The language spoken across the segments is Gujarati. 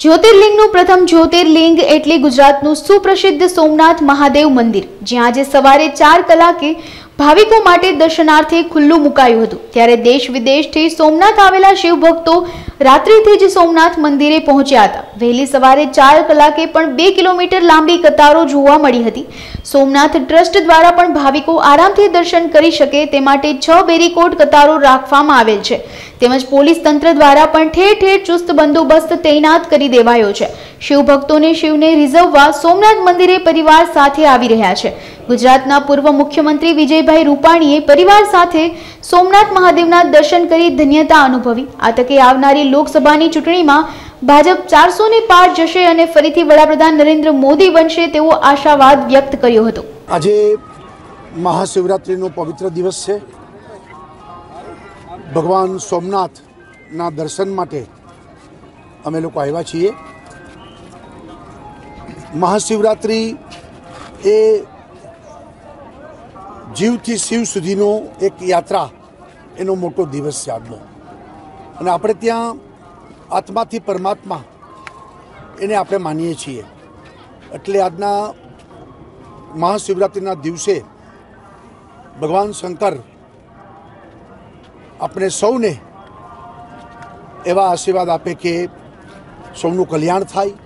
જ્યોતિર્લિંગનું પ્રથમ જ્યોતિર્લિંગ એટલે ગુજરાતનું સુપ્રસિદ્ધ સોમનાથ મહાદેવ મંદિર, જ્યાં આજે સવારે 4 કલાકે ભાવિકો માટે દર્શનાર્થે ખુલ્લું મુકાયું હતું। ત્યારે દેશ વિદેશથી સોમનાથ આવેલા શિવભક્તો રાત્રિથી જ સોમનાથ મંદિરે પહોંચ્યા હતા। વહેલી સવારે 4 કલાકે પણ 2 કિલોમીટર લાંબી કતારો જોવા મળી હતી। સોમનાથ ટ્રસ્ટ દ્વારા પણ ભાવિકો આરામથી દર્શન કરી શકે તે માટે 6 બેરીકોડ કતારો રાખવામાં આવેલ છે, તેમજ પોલીસ તંત્ર દ્વારા પણ ઠેર ઠેર ચુસ્ત બંદોબસ્ત તૈનાત કરી દેવાયો છે। શિવભક્તોને શિવને રીઝવવા સોમનાથ મંદિરે પરિવાર સાથે આવી રહ્યા છે। ગુજરાતના પૂર્વ મુખ્યમંત્રી વિજયભાઈ રૂપાણીએ પરિવાર સાથે સોમનાથ મહાદેવના દર્શન કરી ધન્યતા અનુભવી। આ તકે આવનારી લોકસભાની ચૂંટણીમાં ભાજપ 400 ને પાર જશે અને ફરીથી વડાપ્રધાન નરેન્દ્ર મોદી બનશે તેવો આશાવાદ વ્યક્ત કર્યો હતો। આજે મહાશિવરાત્રિનો પવિત્ર દિવસ છે। ભગવાન સોમનાથના દર્શન માટે અમે લોકો આવ્યા છીએ। મહાશિવરાત્રિ એ જીવથી શિવ સુધીનો એક યાત્રા, એનો મોટો દિવસ છે આજનો, અને આપણે ત્યાં આત્માથી પરમાત્મા એને આપણે માનીએ છીએ। એટલે આજના મહાશિવરાત્રિના દિવસે ભગવાન શંકર આપણે સૌને એવા આશીર્વાદ આપે કે સૌનું કલ્યાણ થાય,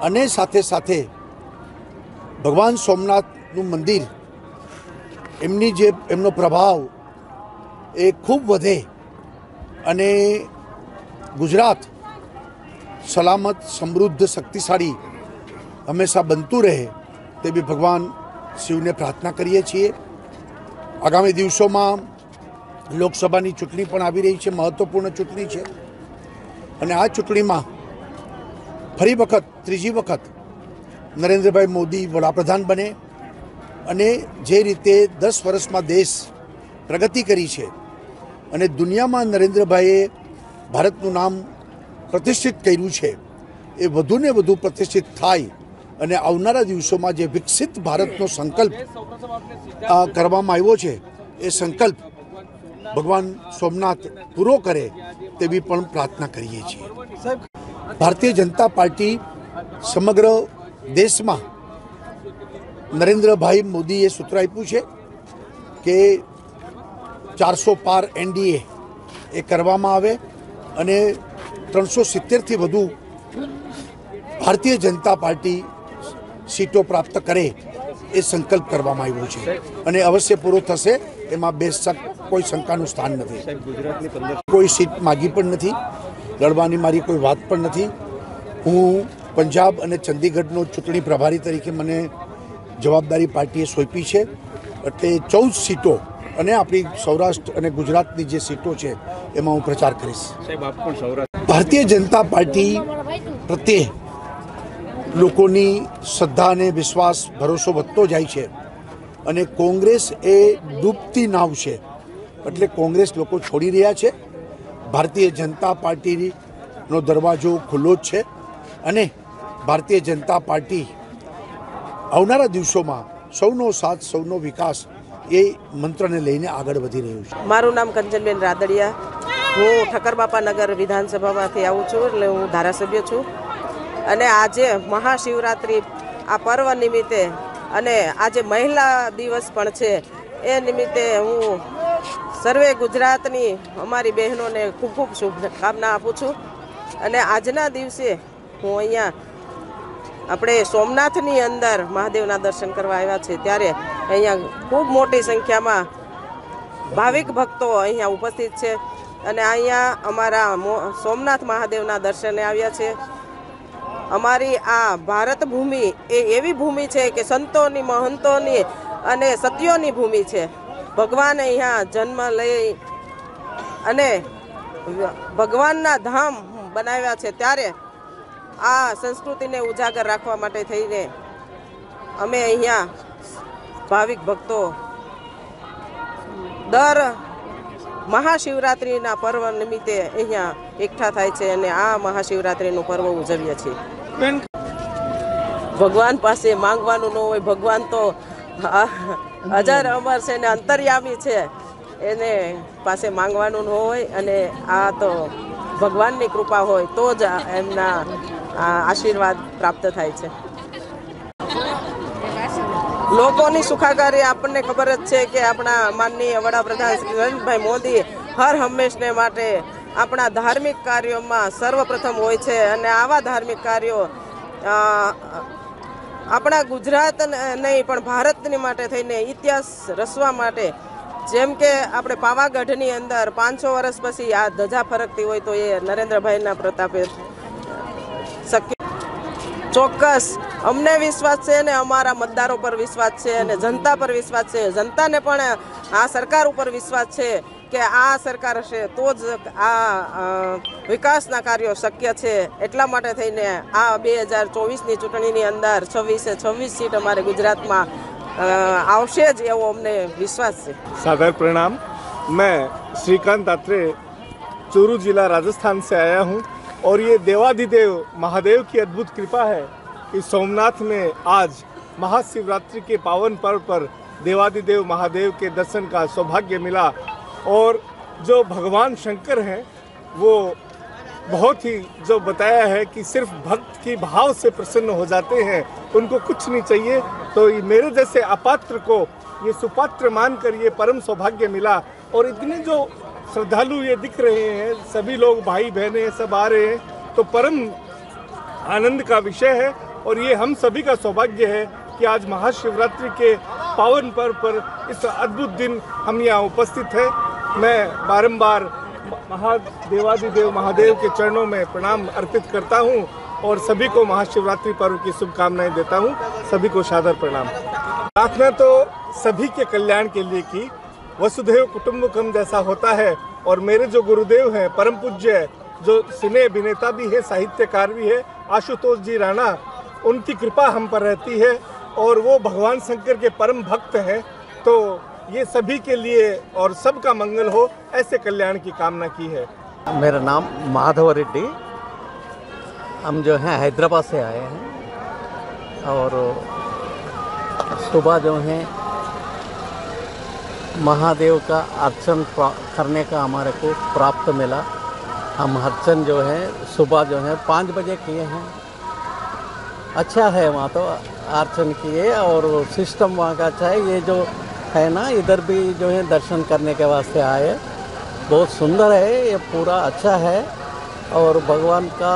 અને સાથે સાથે ભગવાન સોમનાથનું મંદિર એમનો પ્રભાવ એ ખૂબ વધે અને ગુજરાત સલામત, સમૃદ્ધ, શક્તિશાળી હંમેશા બનતું રહે તેવી ભગવાન શિવને પ્રાર્થના કરીએ છીએ। આગામી દિવસોમાં લોકસભાની ચૂંટણી પણ આવી રહી છે, મહત્વપૂર્ણ ચૂંટણી છે, અને આ ચૂંટણીમાં ફરી વખત, ત્રીજી વખત નરેન્દ્રભાઈ મોદી વડાપ્રધાન બને, અને જે રીતે 10 વર્ષમાં દેશ પ્રગતિ કરી છે અને દુનિયામાં નરેન્દ્રભાઈએ ભારતનું નામ પ્રતિષ્ઠિત કર્યું છે, એ વધુને વધુ પ્રતિષ્ઠિત થાય અને આવનારા દિવસોમાં જે વિકસિત ભારતનો સંકલ્પ કરવામાં આવ્યો છે એ સંકલ્પ ભગવાન સોમનાથ પૂરો કરે તેવી પણ પ્રાર્થના કરીએ છીએ। ભારતીય જનતા પાર્ટી સમગ્ર દેશમાં નરેન્દ્રભાઈ મોદીએ સૂત્ર આપ્યું છે કે 400 પાર NDA એ કરવામાં આવે અને 370થી વધુ ભારતીય જનતા પાર્ટી સીટો પ્રાપ્ત કરે એ સંકલ્પ કરવામાં આવ્યો છે, અને અવશ્ય પૂરો થશે, એમાં કોઈ શંકાનું સ્થાન નથી। કોઈ સીટ માગી પણ નથી, લડવાની મારી કોઈ વાત પણ નથી। હું પંજાબ અને ચંદીગઢનો ચૂંટણી પ્રભારી તરીકે મને જવાબદારી પાર્ટીએ સોંપી છે, એટલે 14 સીટો અને આપણી સૌરાષ્ટ્ર અને ગુજરાતની જે સીટો છે એમાં હું પ્રચાર કરીશ। ભારતીય જનતા પાર્ટી પ્રત્યે લોકોની શ્રદ્ધા અને વિશ્વાસ, ભરોસો વધતો જાય છે, અને કોંગ્રેસ એ ડૂબતી નાવ છે, એટલે કોંગ્રેસ લોકો છોડી રહ્યા છે। ભારતીય જનતા પાર્ટીનો દરવાજો ખુલ્લો જ છે, અને ભારતીય જનતા પાર્ટી આવનારા દિવસોમાં સૌનો સાથ, સૌનો વિકાસ એ મંત્રને લઈને આગળ વધી રહ્યું છે। મારું નામ કંચનબેન રાદડિયા, હું ઠક્કરબાપાનગર વિધાનસભામાંથી આવું છું, એટલે હું ધારાસભ્ય છું। અને આજે મહાશિવરાત્રિ આ પર્વ નિમિત્તે, અને આજે મહિલા દિવસ પણ છે, એ નિમિત્તે હું સર્વે ગુજરાતની અમારી બહેનોને ખૂબ ખૂબ શુભકામના આપું છું। અને આજના દિવસે હું અહીંયા આપણે સોમનાથની અંદર મહાદેવના દર્શન કરવા આવ્યા છે, ત્યારે અહીંયા ખૂબ મોટી સંખ્યામાં ભાવિક ભક્તો અહીંયા ઉપસ્થિત છે, અને અહીંયા અમારા સોમનાથ મહાદેવના દર્શને આવ્યા છે। અમારી આ ભારત ભૂમિ એ એવી ભૂમિ છે કે સંતોની, મહંતોની અને સત્યોની ભૂમિ છે। ભગવાન અહીંયા જન્મ લઈ અને ભગવાનના ધામ બનાવ્યા છે, ત્યારે આ સંસ્કૃતિને ઉજાગર રાખવા માટે થઈને અમે અહીંયા ભાવિક ભક્તો દર મહાશિવરાત્રિના પર્વ નિમિત્તે અહીંયા એકઠા થાય છે, અને આ મહાશિવરાત્રિનું પર્વ ઉજવીએ છીએ। ભગવાન પાસે માંગવાનું ન હોય, ભગવાન તો અજર અમર છે ને અંતર્યામી છે, એને પાસે માંગવાનું ન હોય, અને આ તો ભગવાનની કૃપા હોય તો જ એમના આશીર્વાદ પ્રાપ્ત થાય છે। લોકોની સુખાકારી આપણને ખબર જ છે કે આપણા માનનીય વડાપ્રધાન શ્રી નરેન્દ્રભાઈ મોદી હર હંમેશને માટે આપણા ધાર્મિક કાર્યોમાં સર્વપ્રથમ હોય છે અને આવા ધાર્મિક કાર્યો આપણા ગુજરાત નહીં પણ ભારતની માટે થઈને ઇતિહાસ રચવા માટે, જેમ કે આપણે પાવાગઢની અંદર 500 વર્ષ પછી આ ધજા ફરકતી હોય તો એ નરેન્દ્રભાઈના પ્રતાપે શક્ય। ચોક્કસ અમને વિશ્વાસ છે અને અમારા મતદારો પર વિશ્વાસ છે અને જનતા પર વિશ્વાસ છે। જનતાને પણ આ સરકાર ઉપર વિશ્વાસ છે કે આ સરકાર હશે તો જ આ વિકાસના કાર્યો શક્ય છે। એટલા માટે થઈને આ 2024ની ચૂંટણીની અંદર 26 સીટ અમારે ગુજરાતમાં आवशे ज एवो हमने विश्वास है। सादर प्रणाम। मैं श्रीकांत आत्रे चूरू जिला राजस्थान से आया हूँ और ये देवाधिदेव महादेव की अद्भुत कृपा है कि सोमनाथ में आज महाशिवरात्रि के पावन पर्व पर देवाधिदेव महादेव के दर्शन का सौभाग्य मिला। और जो भगवान शंकर हैं वो बहुत ही जो बताया है कि सिर्फ भक्त की भाव से प्रसन्न हो जाते हैं, उनको कुछ नहीं चाहिए। तो मेरे जैसे अपात्र को ये सुपात्र मानकर ये परम सौभाग्य मिला। और इतने जो श्रद्धालु ये दिख रहे हैं, सभी लोग भाई बहनें सब आ रहे हैं, तो परम आनंद का विषय है। और ये हम सभी का सौभाग्य है कि आज महाशिवरात्रि के पावन पर्व पर इस अद्भुत दिन हम यहाँ उपस्थित हैं। मैं बारंबार महादेवाधिदेव महादेव के चरणों में प्रणाम अर्पित करता हूँ और सभी को महाशिवरात्रि पर्व की शुभकामनाएं देता हूँ। सभी को सादर प्रणाम। प्रार्थना तो सभी के कल्याण के लिए की, वसुधैव कुटुंबकम जैसा होता है। और मेरे जो गुरुदेव हैं, परम पूज्य जो सिने अभिनेता भी है, साहित्यकार भी है, आशुतोष जी राणा, उनकी कृपा हम पर रहती है और वो भगवान शंकर के परम भक्त हैं। तो ये सभी के लिए और सबका मंगल हो, ऐसे कल्याण की कामना की है। मेरा नाम माधव रेड्डी। हम जो हैं हैदराबाद से आए हैं और सुबह जो है महादेव का अर्चन करने का हमारे को प्राप्त मिला। हम अर्चन जो है सुबह जो है 5 बजे किए हैं। अच्छा है वहाँ तो अर्चन किए और सिस्टम वहाँ का अच्छा है। ये जो है ना इधर भी जो है दर्शन करने के वास्ते आए, बहुत सुंदर है, ये पूरा अच्छा है। और भगवान का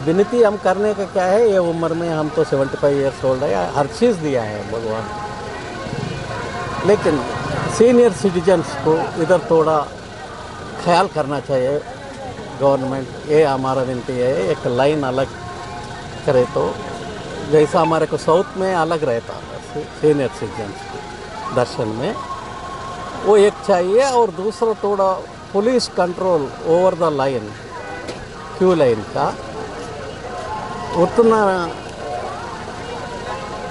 विनती हम करने का क्या है, ये उम्र में हम तो 75 ईयर्स ओल्ड है, हर चीज़ दिया है भगवान। लेकिन सीनियर सिटीजन्स को इधर थोड़ा ख्याल करना चाहिए गवर्नमेंट, ये हमारा विनती है। एक लाइन अलग करे तो जैसा हमारे को साउथ में अलग रहता है सीनियर सिटीजन्स को दर्शन में, वो एक चाहिए। और दूसरा थोड़ा police control over the line, Q line का उतना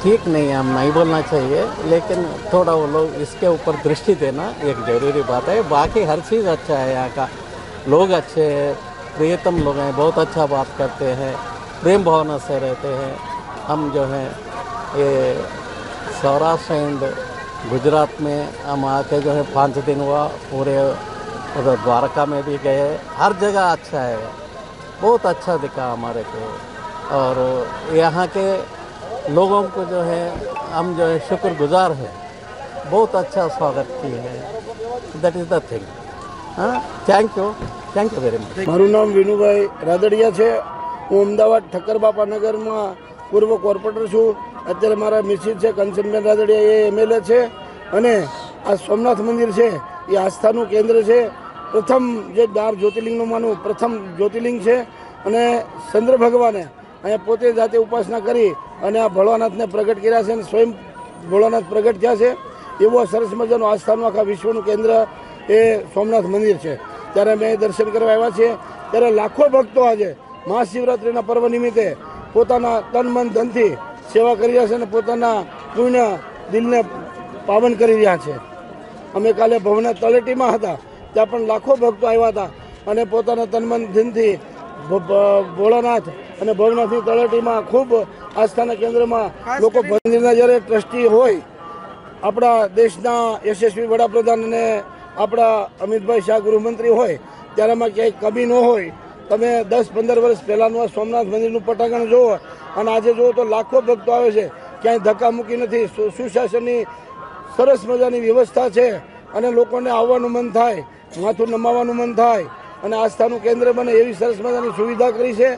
ठीक नहीं है, हम नहीं बोलना चाहिए। लेकिन थोड़ा वो लोग इसके ऊपर दृष्टि देना एक ज़रूरी बात है। बाकी हर चीज़ अच्छा है, यहाँ का लोग अच्छे हैं, प्रियतम लोग हैं, बहुत अच्छा बात करते हैं, प्रेम भावना से रहते हैं। हम जो हैं ये सौराष्ट्र एंड गुजरात में हम आके जो है 5 दिन हुआ, पूरे उधर द्वारका में भी गए, हर जगह अच्छा है, बहुत अच्छा दिखा हमारे को। और यहाँ के लोगों को जो है हम जो है शुक्रगुजार हैं, बहुत अच्छा स्वागत किए हैं। That is the thing. हाँ, थैंक यू वेरी मच। मारू नाम विनुभाई रादड़िया है। हूँ अमदावाद ठक्करबापा नगर में पूर्व कॉर्पोरेटर छूँ। अत्यारे मारा मिसिस है कंचनबेन रादड़िया, ये MLA है। अने आ सोमनाथ मंदिर है ये आस्थानु केन्द्र है। प्रथम जे 12 ज्योतिर्लिंगનું मानु प्रथम ज्योतिर्लिंग है। अने चंद्र भगवाने अँ पोते जाते उपासना करी अने आ भोलानाथने प्रगट कर्या छे। स्वयं भोलानाथ प्रगट थया छे एवो सरस मजानुं आस्थानुं आखा विश्वनुं केन्द्र ए सोमनाथ मंदिर है। त्यारे अमे दर्शन करवा आव्या छीए। त्यारे लाखों भक्तो आज महाशिवरात्रिना पर्व निमित्ते पोताना तन मन धनथी सेवा करी रह्या छे अने पोताना पुण्य दिलने पावन करी रह्या छे। अमे काले भवनाथ तळेटीमां हता, त्यां पण लाखों भक्तो आव्या हता अने पोताना तन मन धनथी भोलानाथ અને ભવનાથની તળેટીમાં ખૂબ આસ્થાના કેન્દ્રમાં લોકો મંદિરના જ્યારે ટ્રસ્ટી હોય, આપણા દેશના યશસ્વી વડાપ્રધાન અને આપણા અમિતભાઈ શાહ ગૃહમંત્રી હોય, ત્યારેમાં ક્યાંય કમી ન હોય તમે 10-15 વર્ષ પહેલાંનું આ સોમનાથ મંદિરનું પટાંગણ જુઓ અને આજે જુઓ તો લાખો ભક્તો આવે છે. ક્યાંય ધક્કામુક્કી નથી. સુશાસનની સરસ મજાની વ્યવસ્થા છે અને લોકોને આવવાનું મન થાય, માથું નમાવાનું મન થાય અને આસ્થાનું કેન્દ્ર બને એવી સરસ મજાની સુવિધા કરી છે.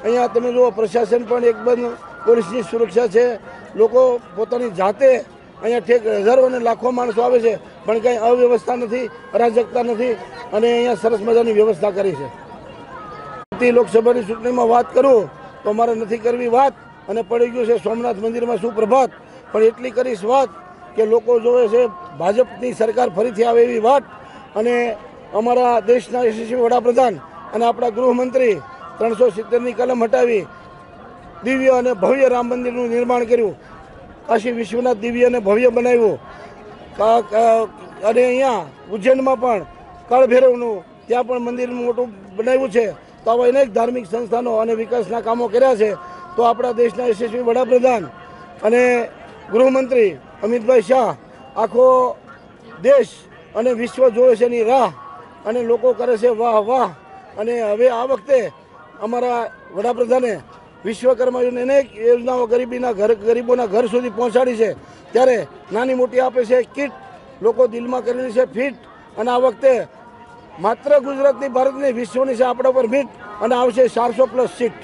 અહીંયા તમે જુઓ પ્રશાસન પણ એકદમ પોલીસની સુરક્ષા છે. લોકો પોતાની જાતે અહીંયા ઠેક હજારો અને લાખો માણસો આવે છે પણ કંઈ અવ્યવસ્થા નથી, અરાજકતા નથી અને અહીંયા સરસ મજાની વ્યવસ્થા કરી છે. લોકસભાની ચૂંટણીમાં વાત કરું તો મારે નથી કરવી વાત અને પડી ગયું છે સોમનાથ મંદિરમાં સુપ્રભાત, પણ એટલી કરીશ વાત કે લોકો જોવે છે ભાજપની સરકાર ફરીથી આવે એવી વાત. અને અમારા દેશના યશસ્વી વડાપ્રધાન અને આપણા ગૃહમંત્રી 370ની કલમ હટાવી દિવ્ય અને ભવ્ય રામ મંદિરનું નિર્માણ કર્યું. કાશી વિશ્વનાથ દિવ્ય અને ભવ્ય બનાવ્યું. અને અહીંયા ઉજ્જૈનમાં પણ કાળભૈરવનું ત્યાં પણ મંદિર મોટું બનાવ્યું છે. તો આવા અનેક ધાર્મિક સંસ્થાનો અને વિકાસના કામો કર્યા છે. તો આપણા દેશના યશસ્વી વડાપ્રધાન અને ગૃહમંત્રી અમિતભાઈ શાહ આખો દેશ અને વિશ્વ જોવે છે એની રાહ અને લોકો કરે છે વાહ વાહ. અને હવે આ વખતે અમારા વડાપ્રધાને વિશ્વકર્મા અનેક યોજનાઓ ગરીબોના ઘર સુધી પહોંચાડી છે. ત્યારે નાની મોટી આપે છે કીટ, લોકો દિલમાં કરેલી છે ફિટ. અને આ વખતે માત્ર ગુજરાતની ભારતની વિશ્વની છે આપણા પર મીટ અને આવશે 400+ સીટ.